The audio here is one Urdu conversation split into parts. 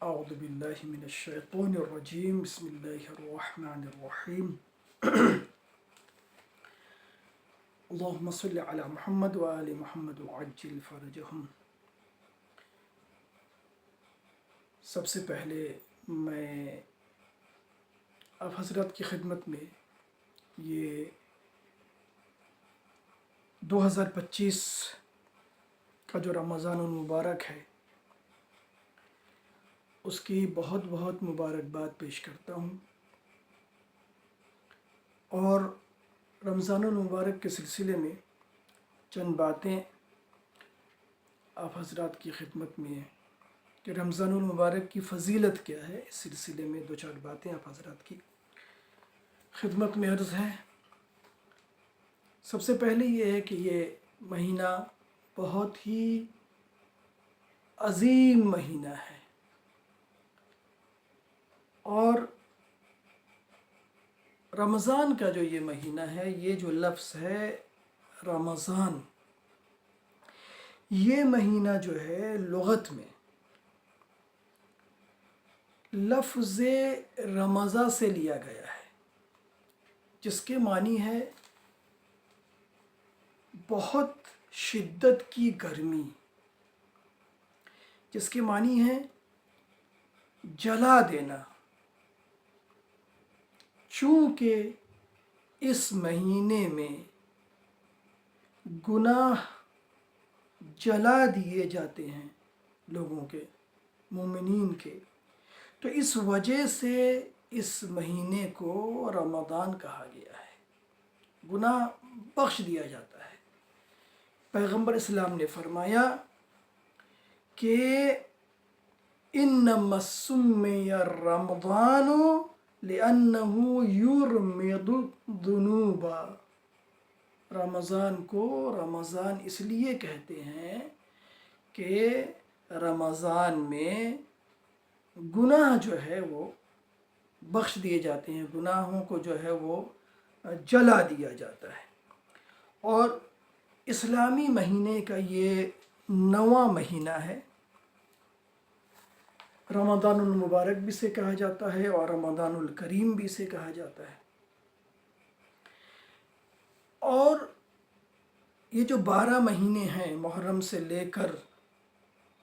اعوذ باللہ من الشیطان الرجیم بسم اللہ الرحمن الرحیم اللہم صلی علی محمد وآل محمد وعجل فرجہم۔ سب سے پہلے میں آپ حضرات کی خدمت میں یہ 2025 کا جو رمضان المبارک ہے اس کی بہت بہت مبارکباد پیش کرتا ہوں، اور رمضان المبارک کے سلسلے میں چند باتیں آپ حضرات کی خدمت میں ہیں کہ رمضان المبارک کی فضیلت کیا ہے۔ اس سلسلے میں دو چار باتیں آپ حضرات کی خدمت میں عرض ہے۔ سب سے پہلے یہ ہے کہ یہ مہینہ بہت ہی عظیم مہینہ ہے، اور رمضان کا جو یہ مہینہ ہے، یہ جو لفظ ہے رمضان، یہ مہینہ جو ہے لغت میں لفظ رمضان سے لیا گیا ہے، جس کے معنی ہے بہت شدت کی گرمی، جس کے معنی ہے جلا دینا، چونکہ اس مہینے میں گناہ جلا دیے جاتے ہیں لوگوں کے، مومنین کے، تو اس وجہ سے اس مہینے کو رمضان کہا گیا ہے، گناہ بخش دیا جاتا ہے۔ پیغمبر اسلام نے فرمایا کہ انما سمی رمضان لأنه یرمد الذنوب، رمضان کو رمضان اس لیے کہتے ہیں کہ رمضان میں گناہ جو ہے وہ بخش دیے جاتے ہیں، گناہوں کو جو ہے وہ جلا دیا جاتا ہے۔ اور اسلامی مہینے کا یہ 9واں مہینہ ہے، رمضان المبارک بھی اسے کہا جاتا ہے اور رمضان الکریم بھی اسے کہا جاتا ہے۔ اور یہ جو 12 مہینے ہیں محرم سے لے کر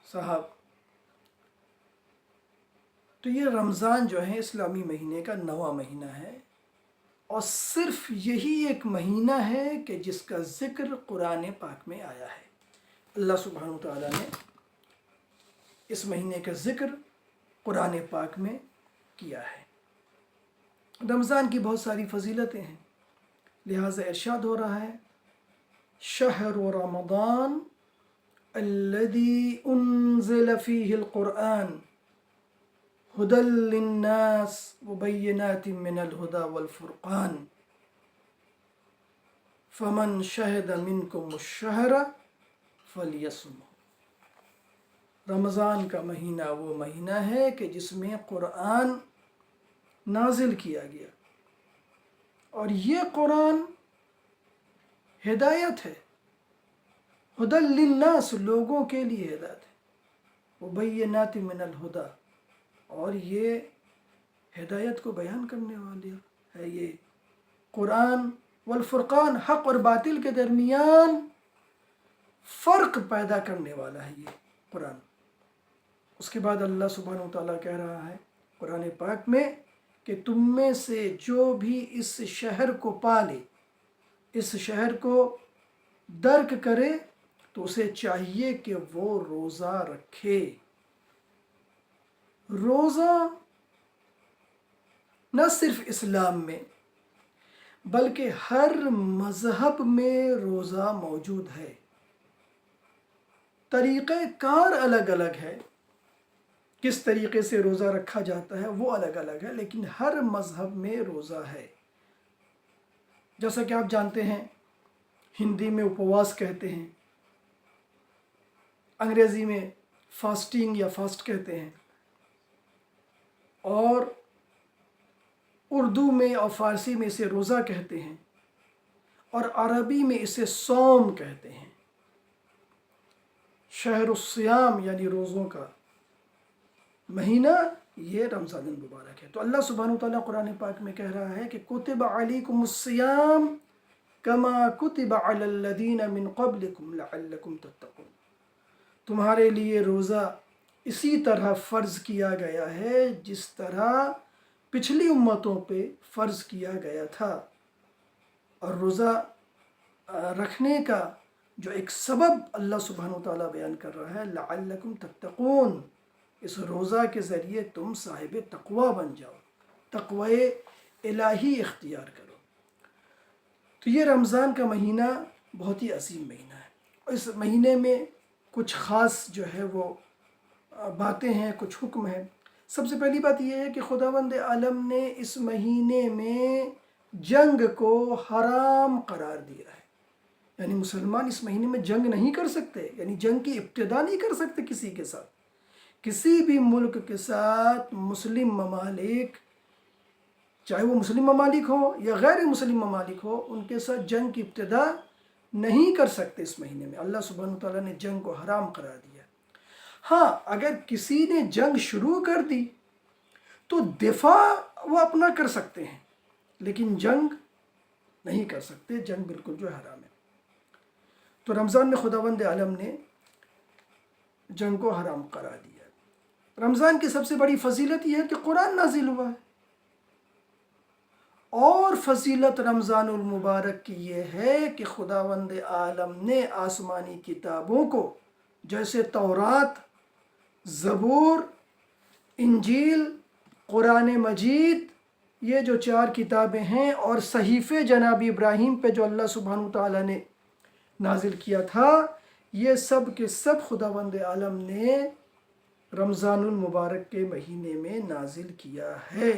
صاحب، تو یہ رمضان جو ہے اسلامی مہینے کا 9واں مہینہ ہے، اور صرف یہی ایک مہینہ ہے کہ جس کا ذکر قرآن پاک میں آیا ہے۔ اللہ سبحانہ وتعالیٰ نے اس مہینے کا ذکر قرآن پاک میں کیا ہے۔ رمضان کی بہت ساری فضیلتیں ہیں، لہٰذا ارشاد ہو رہا ہے شہر رمضان الذی انزل فیہ القرآن ہدی للناس وبینات من الہدی والفرقان فمن شہد منکم الشہر فلیصمہ۔ رمضان کا مہینہ وہ مہینہ ہے کہ جس میں قرآن نازل کیا گیا، اور یہ قرآن ہدایت ہے، ہدی للناس، لوگوں کے لیے ہدایت ہے، وبینات من الہدی، اور یہ ہدایت کو بیان کرنے والا ہے یہ قرآن، والفرقان، حق اور باطل کے درمیان فرق پیدا کرنے والا ہے یہ قرآن۔ اس کے بعد اللہ سبحانہ وتعالیٰ کہہ رہا ہے قرآن پاک میں کہ تم میں سے جو بھی اس شہر کو پالے، اس شہر کو درک کرے، تو اسے چاہیے کہ وہ روزہ رکھے۔ روزہ نہ صرف اسلام میں بلکہ ہر مذہب میں روزہ موجود ہے، طریقہ کار الگ الگ ہے، کس طریقے سے روزہ رکھا جاتا ہے وہ الگ الگ ہے، لیکن ہر مذہب میں روزہ ہے۔ جیسا کہ آپ جانتے ہیں ہندی میں اپواس کہتے ہیں، انگریزی میں فاسٹنگ یا فاسٹ کہتے ہیں، اور اردو میں اور فارسی میں اسے روزہ کہتے ہیں، اور عربی میں اسے صوم کہتے ہیں۔ شہر الصیام یعنی روزوں کا مہینہ یہ رمضان المبارک ہے۔ تو اللہ سبحانہ وتعالیٰ قرآن پاک میں کہہ رہا ہے کہ کتب علیکم الصیام کما کتب علی الذین من قبلکم لعلکم تتقون، تمہارے لیے روزہ اسی طرح فرض کیا گیا ہے جس طرح پچھلی امتوں پہ فرض کیا گیا تھا۔ اور روزہ رکھنے کا جو ایک سبب اللہ سبحانہ وتعالیٰ بیان کر رہا ہے، لعلکم تتقون، اس روزہ کے ذریعے تم صاحب تقوی بن جاؤ، تقوی الہی اختیار کرو۔ تو یہ رمضان کا مہینہ بہت ہی عظیم مہینہ ہے، اور اس مہینے میں کچھ خاص جو ہے وہ باتیں ہیں، کچھ حکم ہیں۔ سب سے پہلی بات یہ ہے کہ خداوند عالم نے اس مہینے میں جنگ کو حرام قرار دیا ہے، یعنی مسلمان اس مہینے میں جنگ نہیں کر سکتے، یعنی جنگ کی ابتدا نہیں کر سکتے کسی کے ساتھ۔ کسی بھی ملک کے ساتھ مسلم ممالک، چاہے وہ مسلم ممالک ہوں یا غیر مسلم ممالک ہوں، ان کے ساتھ جنگ کی ابتدا نہیں کر سکتے اس مہینے میں۔ اللہ سبحانہ وتعالیٰ نے جنگ کو حرام قرار دیا۔ ہاں، اگر کسی نے جنگ شروع کر دی تو دفاع وہ اپنا کر سکتے ہیں، لیکن جنگ نہیں کر سکتے، جنگ بالکل جو حرام ہے۔ تو رمضان میں خداوند عالم نے جنگ کو حرام قرار دیا۔ رمضان کی سب سے بڑی فضیلت یہ ہے کہ قرآن نازل ہوا ہے، اور فضیلت رمضان المبارک کی یہ ہے کہ خداوند عالم نے آسمانی کتابوں کو، جیسے تورات، زبور، انجیل، قرآن مجید، یہ جو 4 کتابیں ہیں، اور صحیفے جناب ابراہیم پہ جو اللہ سبحانہ وتعالیٰ نے نازل کیا تھا، یہ سب کے سب خداوند عالم نے رمضان المبارک کے مہینے میں نازل کیا ہے۔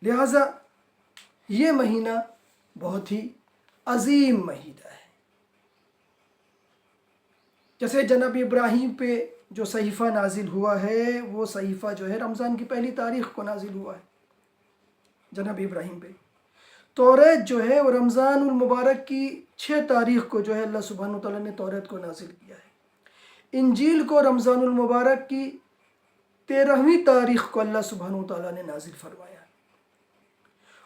لہٰذا یہ مہینہ بہت ہی عظیم مہینہ ہے۔ جیسے جناب ابراہیم پہ جو صحیفہ نازل ہوا ہے، وہ صحیفہ جو ہے رمضان کی پہلی تاریخ کو نازل ہوا ہے جناب ابراہیم پہ۔ توریت جو ہے وہ رمضان المبارک کی 6 تاریخ کو جو ہے اللہ سبحانہ وتعالیٰ نے توریت کو نازل کیا ہے۔ انجیل کو رمضان المبارک کی 13ویں تاریخ کو اللہ سبحانہ وتعالیٰ نے نازل فرمایا،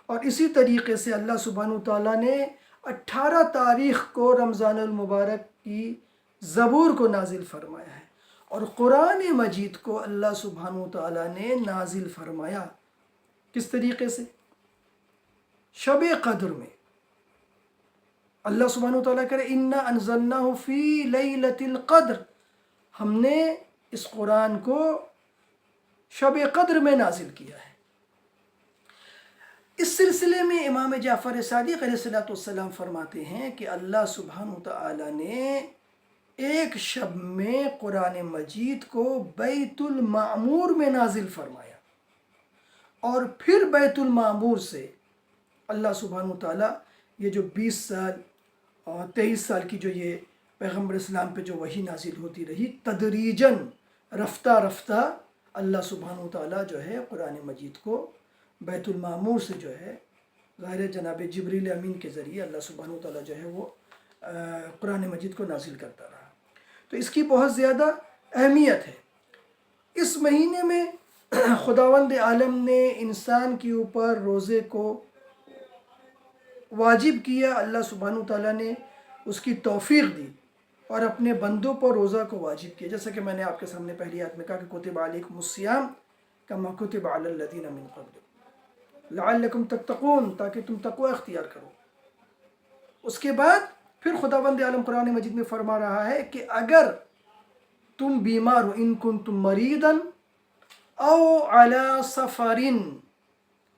اور اسی طریقے سے اللہ سبحانہ وتعالیٰ نے 18 تاریخ کو رمضان المبارک کی زبور کو نازل فرمایا ہے، اور قرآن مجید کو اللہ سبحانہ وتعالیٰ نے نازل فرمایا کس طریقے سے؟ شب قدر میں۔ اللہ سبحانہ وتعالیٰ کرے اِنَّا أَنزَلْنَاهُ فِي لَيْلَةِ الْقَدْرِ، ہم نے اس قرآن کو شب قدر میں نازل کیا ہے۔ اس سلسلے میں امام جعفر صادق علیہ السلام فرماتے ہیں کہ اللہ سبحانہ وتعالیٰ نے ایک شب میں قرآن مجید کو بیت المعمور میں نازل فرمایا، اور پھر بیت المعمور سے اللہ سبحانہ وتعالیٰ یہ جو 20 سال اور 23 سال کی جو یہ پیغمبر اسلام پہ جو وحی نازل ہوتی رہی، تدریجاً رفتہ رفتہ اللہ سبحانہ وتعالیٰ جو ہے قرآن مجید کو بیت المعمور سے جو ہے ظاہر جناب جبریل امین کے ذریعے اللہ سبحانہ وتعالیٰ جو ہے وہ قرآن مجید کو نازل کرتا رہا۔ تو اس کی بہت زیادہ اہمیت ہے۔ اس مہینے میں خداوند عالم نے انسان کے اوپر روزے کو واجب کیا، اللہ سبحانہ وتعالیٰ نے اس کی توفیق دی اور اپنے بندوں پر روزہ کو واجب کیا، جیسا کہ میں نے آپ کے سامنے پہلی آیت میں کہا کہ کتب علیکم الصیام کما کتب علی الذین من قبلکم لعلکم تتقون، تاکہ تم تقوی اختیار کرو۔ اس کے بعد پھر خداوند عالم قرآن مجید میں فرما رہا ہے کہ اگر تم بیمار ہو، ان کنتم مریضا او علی سفر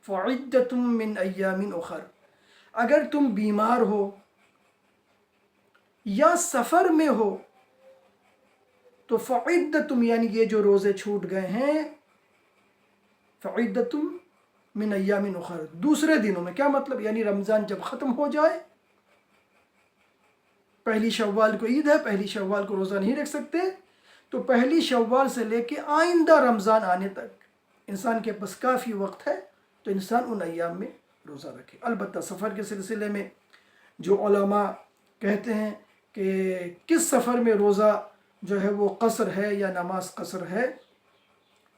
فعدۃ من ایام اخر، اگر تم بیمار ہو یا سفر میں ہو تو فعدتم، یعنی یہ جو روزے چھوٹ گئے ہیں، فعدتم من ایام اخر، دوسرے دنوں میں۔ کیا مطلب؟ یعنی رمضان جب ختم ہو جائے، پہلی شوال کو عید ہے، پہلی شوال کو روزہ نہیں رکھ سکتے، تو پہلی شوال سے لے کے آئندہ رمضان آنے تک انسان کے پاس کافی وقت ہے، تو انسان ان ایام میں روزہ رکھے۔ البتہ سفر کے سلسلے میں جو علماء کہتے ہیں کہ کس سفر میں روزہ جو ہے وہ قصر ہے یا نماز قصر ہے،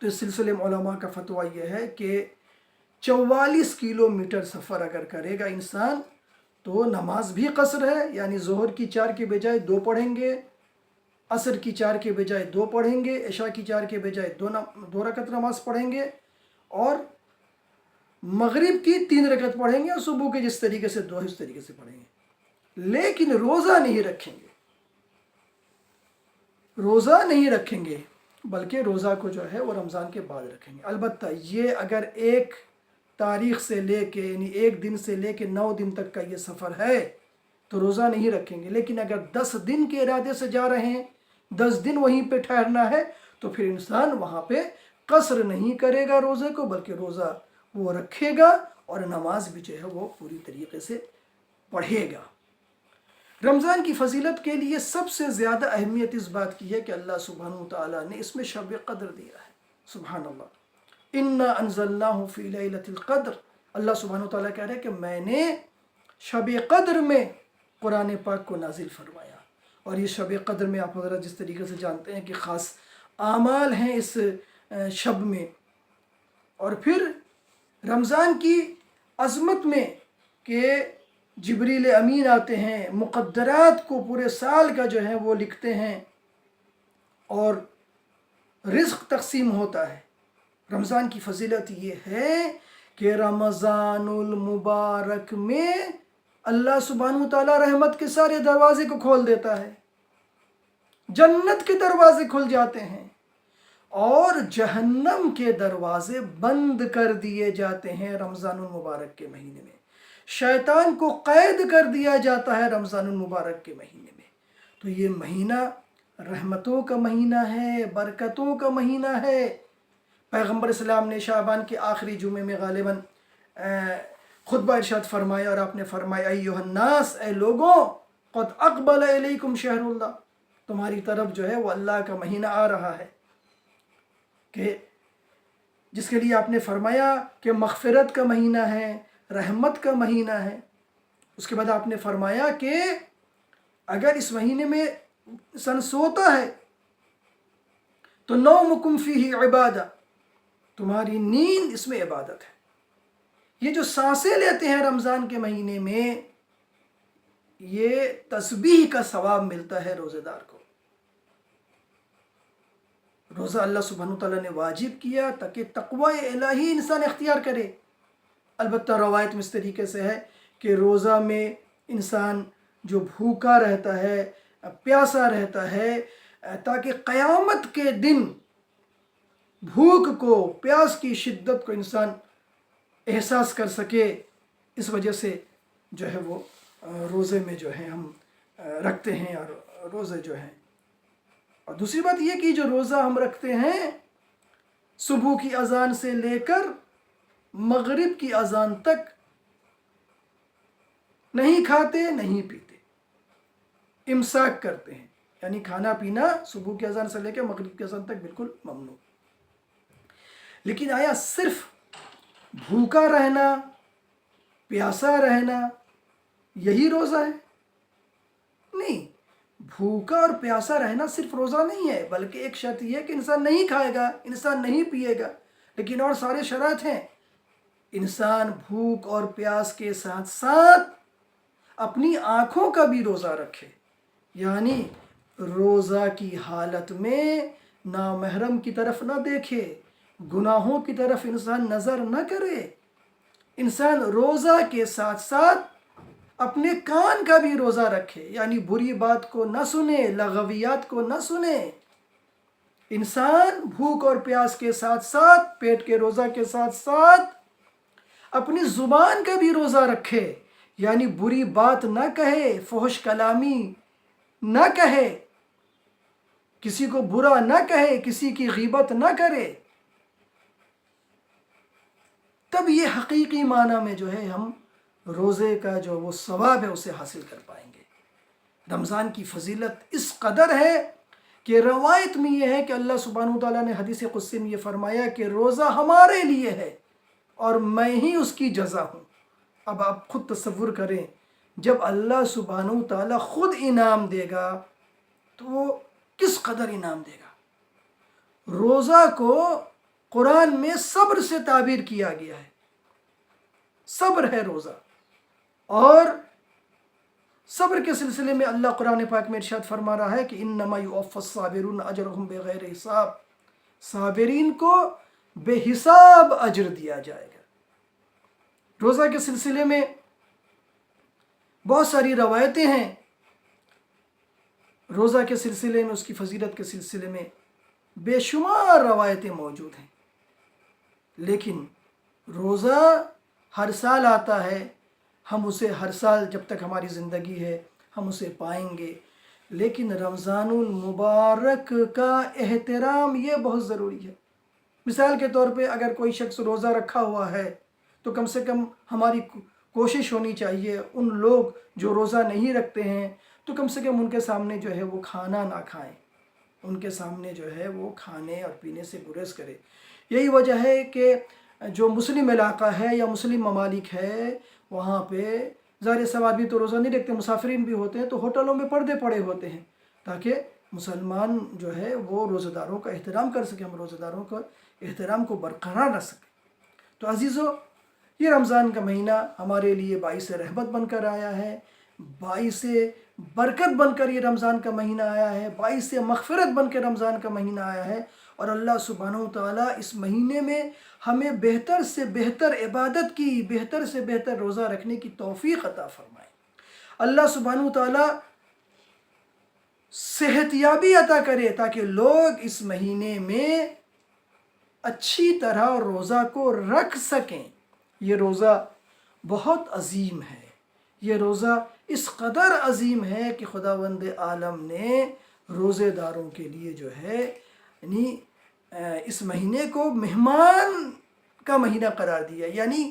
تو اس سلسلے میں علماء کا فتویٰ یہ ہے کہ 44 کلومیٹر سفر اگر کرے گا انسان تو نماز بھی قصر ہے، یعنی ظہر کی 4 کے بجائے 2 پڑھیں گے، عصر کی 4 کے بجائے 2 پڑھیں گے، عشاء کی 4 کے بجائے 2 رکعت نماز پڑھیں گے، اور مغرب کی 3 رکعت پڑھیں گے، اور صبح کے جس طریقے سے 2 اس طریقے سے پڑھیں گے، لیکن روزہ نہیں رکھیں گے، روزہ نہیں رکھیں گے، بلکہ روزہ کو جو ہے وہ رمضان کے بعد رکھیں گے۔ البتہ یہ اگر ایک تاریخ سے لے کے، یعنی 1 دن سے لے کے 9 دن تک کا یہ سفر ہے تو روزہ نہیں رکھیں گے، لیکن اگر 10 دن کے ارادے سے جا رہے ہیں، 10 دن وہیں پہ ٹھہرنا ہے، تو پھر انسان وہاں پہ قصر نہیں کرے گا روزے کو، بلکہ روزہ وہ رکھے گا اور نماز بھی جو ہے وہ پوری طریقے سے پڑھے گا۔ رمضان کی فضیلت کے لیے سب سے زیادہ اہمیت اس بات کی ہے کہ اللہ سبحانہ وتعالیٰ نے اس میں شب قدر دیا ہے۔ سبحان اللہ، انا انزلناہ فی لیلۃ القدر، اللہ سبحانہ وتعالیٰ کہہ رہے ہیں کہ میں نے شب قدر میں قرآن پاک کو نازل فرمایا، اور یہ شب قدر میں آپ حضرات جس طریقے سے جانتے ہیں کہ خاص اعمال ہیں اس شب میں، اور پھر رمضان کی عظمت میں کہ جبریل امین آتے ہیں، مقدرات کو پورے سال کا جو ہے وہ لکھتے ہیں، اور رزق تقسیم ہوتا ہے۔ رمضان کی فضیلت یہ ہے کہ رمضان المبارک میں اللہ سبحانہ وتعالیٰ رحمت کے سارے دروازے کو کھول دیتا ہے، جنت کے دروازے کھل جاتے ہیں، اور جہنم کے دروازے بند کر دیے جاتے ہیں رمضان المبارک کے مہینے میں، شیطان کو قید کر دیا جاتا ہے رمضان المبارک کے مہینے میں۔ تو یہ مہینہ رحمتوں کا مہینہ ہے، برکتوں کا مہینہ ہے۔ پیغمبر اسلام نے شعبان کے آخری جمعے میں غالباً خطبہ ارشاد فرمایا، اور آپ نے فرمایا ایھا الناس، اے لوگوں، قد اقبل الیکم شہر اللہ، تمہاری طرف جو ہے وہ اللہ کا مہینہ آ رہا ہے، کہ جس کے لیے آپ نے فرمایا کہ مغفرت کا مہینہ ہے، رحمت کا مہینہ ہے۔ اس کے بعد آپ نے فرمایا کہ اگر اس مہینے میں انسان سوتا ہے تو نومکم فیہ عبادہ، تمہاری نیند اس میں عبادت ہے۔ یہ جو سانسیں لیتے ہیں رمضان کے مہینے میں، یہ تسبیح کا ثواب ملتا ہے روزے دار کو۔ روزہ اللہ سبحانہ تعالیٰ نے واجب کیا تاکہ تقوی الہی انسان اختیار کرے۔ البتہ روایت میں اس طریقے سے ہے کہ روزہ میں انسان جو بھوکا رہتا ہے، پیاسا رہتا ہے، تاکہ قیامت کے دن بھوک کو، پیاس کی شدت کو انسان احساس کر سکے، اس وجہ سے جو ہے وہ روزے میں جو ہے ہم رکھتے ہیں، اور روزے جو ہیں، اور دوسری بات یہ کہ جو روزہ ہم رکھتے ہیں صبح کی اذان سے لے کر مغرب کی اذان تک نہیں کھاتے نہیں پیتے، امساک کرتے ہیں، یعنی کھانا پینا صبح کی اذان سے لے کے مغرب کی اذان تک بالکل ممنوع۔ لیکن آیا صرف بھوکا رہنا، پیاسا رہنا یہی روزہ ہے؟ نہیں، بھوکا اور پیاسا رہنا صرف روزہ نہیں ہے، بلکہ ایک شرط یہ ہے کہ انسان نہیں کھائے گا، انسان نہیں پیے گا، لیکن اور سارے شرائط ہیں۔ انسان بھوک اور پیاس کے ساتھ ساتھ اپنی آنکھوں کا بھی روزہ رکھے، یعنی روزہ کی حالت میں نامحرم کی طرف نہ دیکھے، گناہوں کی طرف انسان نظر نہ کرے۔ انسان روزہ کے ساتھ ساتھ اپنے کان کا بھی روزہ رکھے، یعنی بری بات کو نہ سنے، لغویات کو نہ سنے۔ انسان بھوک اور پیاس کے ساتھ ساتھ، پیٹ کے روزہ کے ساتھ ساتھ اپنی زبان کا بھی روزہ رکھے، یعنی بری بات نہ کہے، فحش کلامی نہ کہے، کسی کو برا نہ کہے، کسی کی غیبت نہ کرے، تب یہ حقیقی معنی میں جو ہے ہم روزے کا جو وہ ثواب ہے اسے حاصل کر پائیں گے۔ رمضان کی فضیلت اس قدر ہے کہ روایت میں یہ ہے کہ اللہ سبحانہ وتعالیٰ نے حدیث قدسی میں یہ فرمایا کہ روزہ ہمارے لیے ہے اور میں ہی اس کی جزا ہوں۔ اب آپ خود تصور کریں، جب اللہ سبحانہ وتعالیٰ خود انعام دے گا تو وہ کس قدر انعام دے گا۔ روزہ کو قرآن میں صبر سے تعبیر کیا گیا ہے، صبر ہے روزہ۔ اور صبر کے سلسلے میں اللہ قرآن پاک میں ارشاد فرما رہا ہے کہ انما یوفی الصابرون اجرهم بغیر حساب، صابرین کو بے حساب اجر دیا جائے گا۔ روزہ کے سلسلے میں بہت ساری روایتیں ہیں، روزہ کے سلسلے میں، اس کی فضیلت کے سلسلے میں بے شمار روایتیں موجود ہیں، لیکن روزہ ہر سال آتا ہے، ہم اسے ہر سال جب تک ہماری زندگی ہے ہم اسے پائیں گے، لیکن رمضان المبارک کا احترام یہ بہت ضروری ہے۔ مثال کے طور پہ اگر کوئی شخص روزہ رکھا ہوا ہے تو کم سے کم ہماری کوشش ہونی چاہیے ان لوگ جو روزہ نہیں رکھتے ہیں تو کم سے کم ان کے سامنے جو ہے وہ کھانا نہ کھائیں، ان کے سامنے جو ہے وہ کھانے اور پینے سے گریز کرے۔ یہی وجہ ہے کہ جو مسلم علاقہ ہے یا مسلم ممالک ہے وہاں پہ ظاہر سب آدمی تو روزہ نہیں رکھتے، مسافرین بھی ہوتے ہیں، تو ہوٹلوں میں پردے پڑے ہوتے ہیں تاکہ مسلمان جو ہے وہ روزہ داروں کا احترام کر سکے، ہم روزہ داروں کا احترام کو برقرار رکھ سکیں۔ تو عزیزو، یہ رمضان کا مہینہ ہمارے لیے باعث رحمت بن کر آیا ہے، باعث برکت بن کر یہ رمضان کا مہینہ آیا ہے، باعث مغفرت بن کے رمضان کا مہینہ آیا ہے، اور اللہ سبحانہ وتعالیٰ اس مہینے میں ہمیں بہتر سے بہتر عبادت کی، بہتر سے بہتر روزہ رکھنے کی توفیق عطا فرمائے۔ اللہ سبحانہ وتعالیٰ صحت یابی عطا کرے تاکہ لوگ اس مہینے میں اچھی طرح روزہ کو رکھ سکیں۔ یہ روزہ بہت عظیم ہے، یہ روزہ اس قدر عظیم ہے کہ خداوند عالم نے روزے داروں کے لیے جو ہے یعنی اس مہینے کو مہمان کا مہینہ قرار دیا، یعنی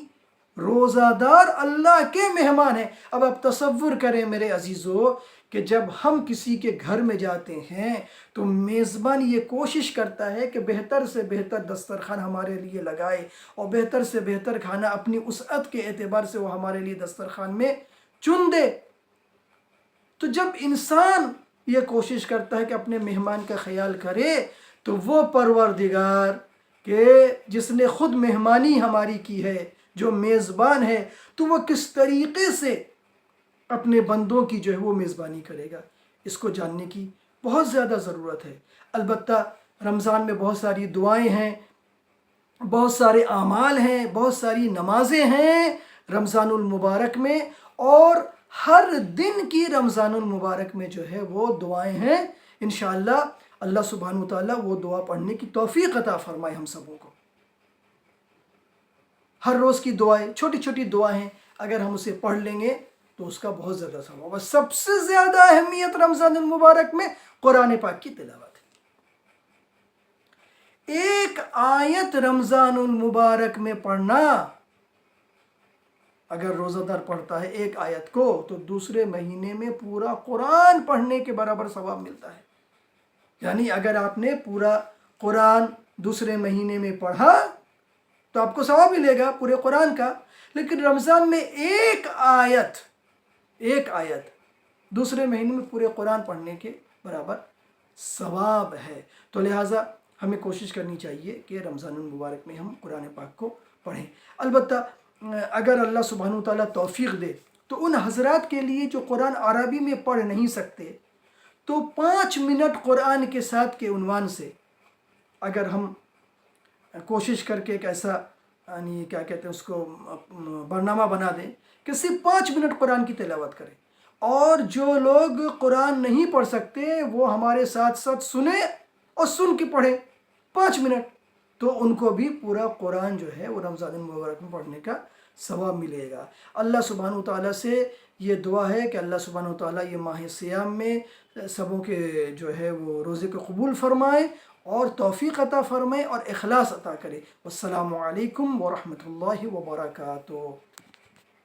روزہ دار اللہ کے مہمان ہیں۔ اب آپ تصور کریں میرے عزیزو کہ جب ہم کسی کے گھر میں جاتے ہیں تو میزبان یہ کوشش کرتا ہے کہ بہتر سے بہتر دسترخوان ہمارے لیے لگائے اور بہتر سے بہتر کھانا اپنی وسعت کے اعتبار سے وہ ہمارے لیے دسترخوان میں چن دے۔ تو جب انسان یہ کوشش کرتا ہے کہ اپنے مہمان کا خیال کرے تو وہ پروردگار کہ جس نے خود مہمانی ہماری کی ہے، جو میزبان ہے، تو وہ کس طریقے سے اپنے بندوں کی جو ہے وہ میزبانی کرے گا، اس کو جاننے کی بہت زیادہ ضرورت ہے۔ البتہ رمضان میں بہت ساری دعائیں ہیں، بہت سارے اعمال ہیں، بہت ساری نمازیں ہیں رمضان المبارک میں، اور ہر دن کی رمضان المبارک میں جو ہے وہ دعائیں ہیں۔ انشاءاللہ اللہ سبحانہ وتعالیٰ وہ دعا پڑھنے کی توفیق عطا فرمائے ہم سبوں کو۔ ہر روز کی دعائیں، چھوٹی چھوٹی دعائیں، اگر ہم اسے پڑھ لیں گے تو اس کا بہت زیادہ ثواب ہوگا۔ سب سے زیادہ اہمیت رمضان المبارک میں قرآن پاک کی تلاوت ہے۔ ایک آیت رمضان المبارک میں پڑھنا، اگر روزہ دار پڑھتا ہے ایک آیت کو تو دوسرے مہینے میں پورا قرآن پڑھنے کے برابر ثواب ملتا ہے۔ یعنی اگر آپ نے پورا قرآن دوسرے مہینے میں پڑھا تو آپ کو ثواب ملے گا پورے قرآن کا، لیکن رمضان میں ایک آیت دوسرے مہینے میں پورے قرآن پڑھنے کے برابر ثواب ہے۔ تو لہٰذا ہمیں کوشش کرنی چاہیے کہ رمضان المبارک میں ہم قرآن پاک کو پڑھیں۔ البتہ اگر اللہ سبحانہ وتعالیٰ توفیق دے تو ان حضرات کے لیے جو قرآن عربی میں پڑھ نہیں سکتے تو 5 منٹ قرآن کے ساتھ کے عنوان سے اگر ہم کوشش کر کے ایک ایسا یعنی کیا کہتے ہیں اس کو برنامہ بنا دیں کہ صرف 5 منٹ قرآن کی تلاوت کریں، اور جو لوگ قرآن نہیں پڑھ سکتے وہ ہمارے ساتھ ساتھ سنیں اور سن کے پڑھیں 5 منٹ، تو ان کو بھی پورا قرآن جو ہے وہ رمضان المبارک میں پڑھنے کا ثواب ملے گا۔ اللہ سبحانہ وتعالیٰ سے یہ دعا ہے کہ اللہ سبحانہ وتعالیٰ یہ ماہ سیام میں سبوں کے جو ہے وہ روزے کو قبول فرمائے اور توفیق عطا فرمائے اور اخلاص عطا کرے۔ والسلام علیکم ورحمۃ اللہ وبرکاتہ۔